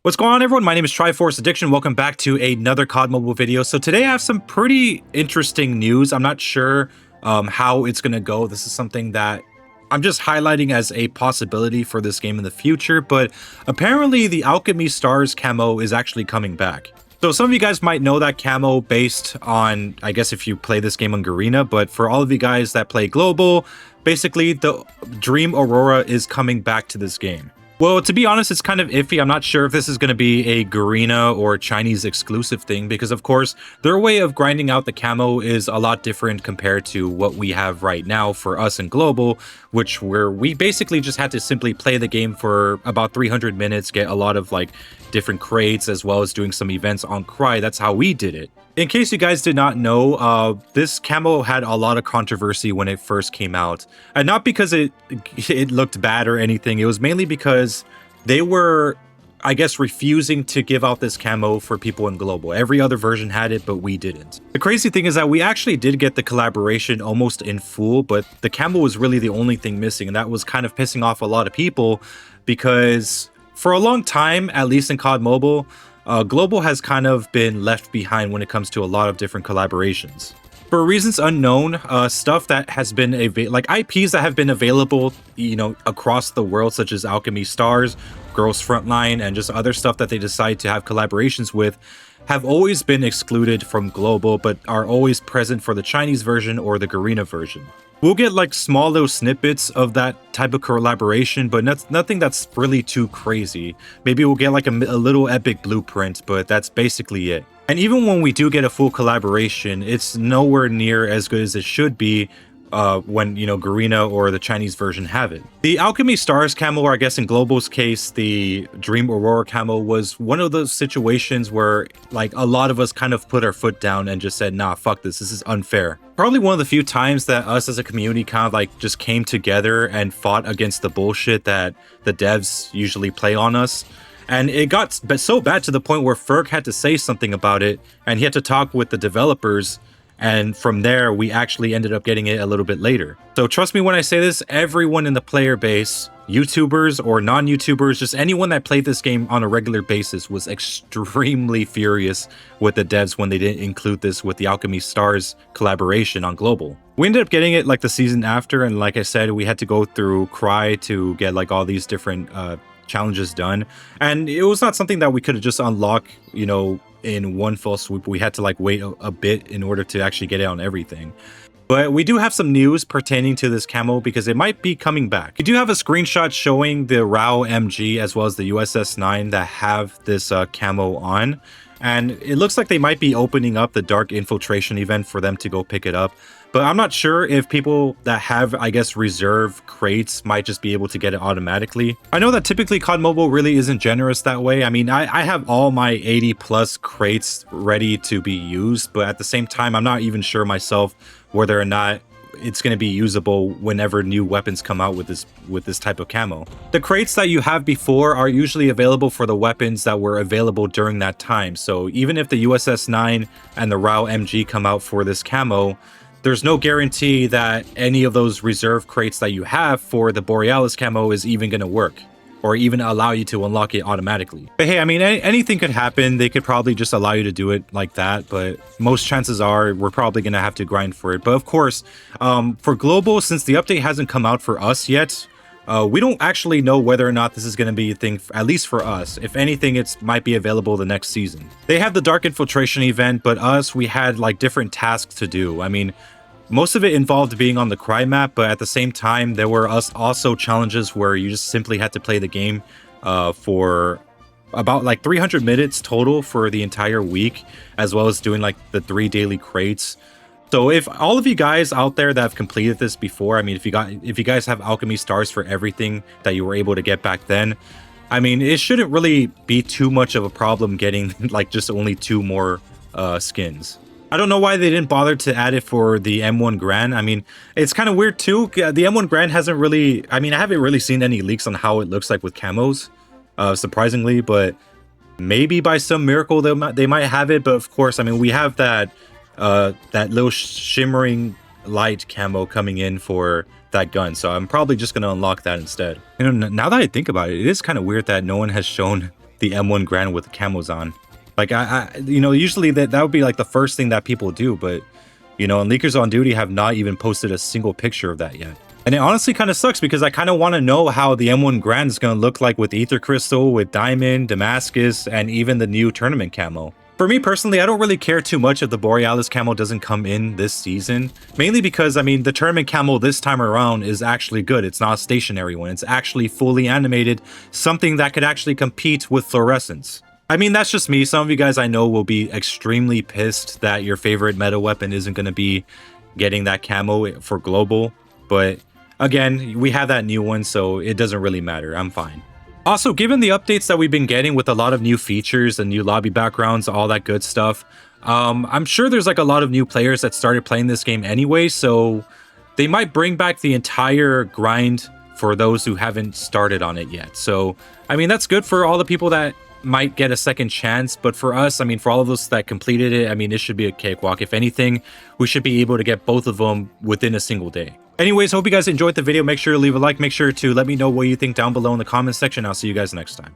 What's going on, everyone? My name is Triforce Addiction. Welcome back to another COD Mobile video. So today I have some pretty interesting news. I'm not sure how it's going to go. This is something that I'm just highlighting as a possibility for this game in the future, but apparently the Alchemy Stars camo is actually coming back. So some of you guys might know that camo based on, I guess if you play this game on Garena, but for all of you guys that play Global, basically the Dream Aurora is coming back to this game. Well, to be honest, it's kind of iffy. I'm not sure if this is going to be a Garena or Chinese exclusive thing because, of course, their way of grinding out the camo is a lot different compared to what we have right now for us in Global, where we basically just had to simply play the game for about 300 minutes, get a lot of different crates, as well as doing some events on Cry. That's how we did it. In case you guys did not know, this camo had a lot of controversy when it first came out. And not because it looked bad or anything. It was mainly because they were, I guess, refusing to give out this camo for people in Global. Every other version had it, but we didn't. The crazy thing is that we actually did get the collaboration almost in full, but the camo was really the only thing missing. And that was kind of pissing off a lot of people because for a long time, at least in COD Mobile, Global has kind of been left behind when it comes to a lot of different collaborations. For reasons unknown, stuff that has been like IPs that have been available, across the world, such as Alchemy Stars, Girls Frontline, and just other stuff that they decide to have collaborations with, have always been excluded from Global, but are always present for the Chinese version or the Garena version. We'll get small little snippets of that type of collaboration, but nothing that's really too crazy. Maybe we'll get a little epic blueprint, but that's basically it. And even when we do get a full collaboration, it's nowhere near as good as it should be when, Garena or the Chinese version have it. The Alchemy Stars camo, or I guess in Global's case, the Dream Aurora camo, was one of those situations where a lot of us kind of put our foot down and just said, nah, fuck this is unfair. Probably one of the few times that us as a community kind of just came together and fought against the bullshit that the devs usually play on us. And it got so bad to the point where Ferg had to say something about it, and he had to talk with the developers. And from there, we actually ended up getting it a little bit later. So trust me when I say this, everyone in the player base, YouTubers or non-YouTubers, just anyone that played this game on a regular basis was extremely furious with the devs when they didn't include this with the Alchemy Stars collaboration on Global. We ended up getting it the season after, and like I said, we had to go through Cry to get all these different challenges done. And it was not something that we could have just unlocked, in one fell swoop. We had to wait a bit in order to actually get it on everything. But we do have some news pertaining to this camo because it might be coming back. We do have a screenshot showing the RAW MG as well as the USS-9 that have this camo on. And it looks like they might be opening up the Dark Infiltration event for them to go pick it up. But I'm not sure if people that have, I guess, reserve crates might just be able to get it automatically. I know that typically COD Mobile really isn't generous that way. I mean, I have all my 80 plus crates ready to be used, but at the same time, I'm not even sure myself whether or not it's going to be usable whenever new weapons come out with this type of camo. The crates that you have before are usually available for the weapons that were available during that time. So even if the USS-9 and the RAW MG come out for this camo, there's no guarantee that any of those reserve crates that you have for the Borealis camo is even going to work or even allow you to unlock it automatically. But hey, I mean, anything could happen. They could probably just allow you to do it like that, but most chances are we're probably going to have to grind for it. But of course, for Global, since the update hasn't come out for us yet, we don't actually know whether or not this is going to be a thing, at least for us. If anything, it might be available the next season. They have the Dark Infiltration event, but us, we had different tasks to do. I mean, most of it involved being on the Cry map, but at the same time, there were also challenges where you just simply had to play the game for about 300 minutes total for the entire week, as well as doing the 3 daily crates. So if all of you guys out there that have completed this before, I mean, if you guys have Alchemy Stars for everything that you were able to get back then, I mean, it shouldn't really be too much of a problem getting just only 2 more skins. I don't know why they didn't bother to add it for the M1 Grand. I mean, it's kind of weird too. The M1 Grand hasn't really, I mean, I haven't really seen any leaks on how it looks like with camos, surprisingly, but maybe by some miracle they might have it. But of course, I mean, we have that little shimmering light camo coming in for that gun, so I'm probably just going to unlock that instead. Now that I think about it, it is kind of weird that no one has shown the M1 Grand with the camos on. Like you know, usually that would be like the first thing that people do, but you know, and Leakers on Duty have not even posted a single picture of that yet. And it honestly kind of sucks because I kind of want to know how the M1 Grand is going to look like with Aether Crystal, with Diamond, Damascus, and even the new tournament camo. For me personally, I don't really care too much if the Borealis camo doesn't come in this season. Mainly because, I mean, the tournament camo this time around is actually good. It's not a stationary one. It's actually fully animated, something that could actually compete with fluorescence. I mean, that's just me. Some of you guys I know will be extremely pissed that your favorite meta weapon isn't going to be getting that camo for global. But again, we have that new one, so it doesn't really matter. I'm fine. Also, given the updates that we've been getting with a lot of new features and new lobby backgrounds, all that good stuff, I'm sure there's like a lot of new players that started playing this game anyway, so they might bring back the entire grind for those who haven't started on it yet. So, I mean, that's good for all the people that might get a second chance, but for us, I mean, for all of us that completed it, I mean, it should be a cakewalk. If anything, we should be able to get both of them within a single day. Anyways, hope you guys enjoyed the video. Make sure to leave a like. Make sure to let me know what you think down below in the comment section. I'll see you guys next time.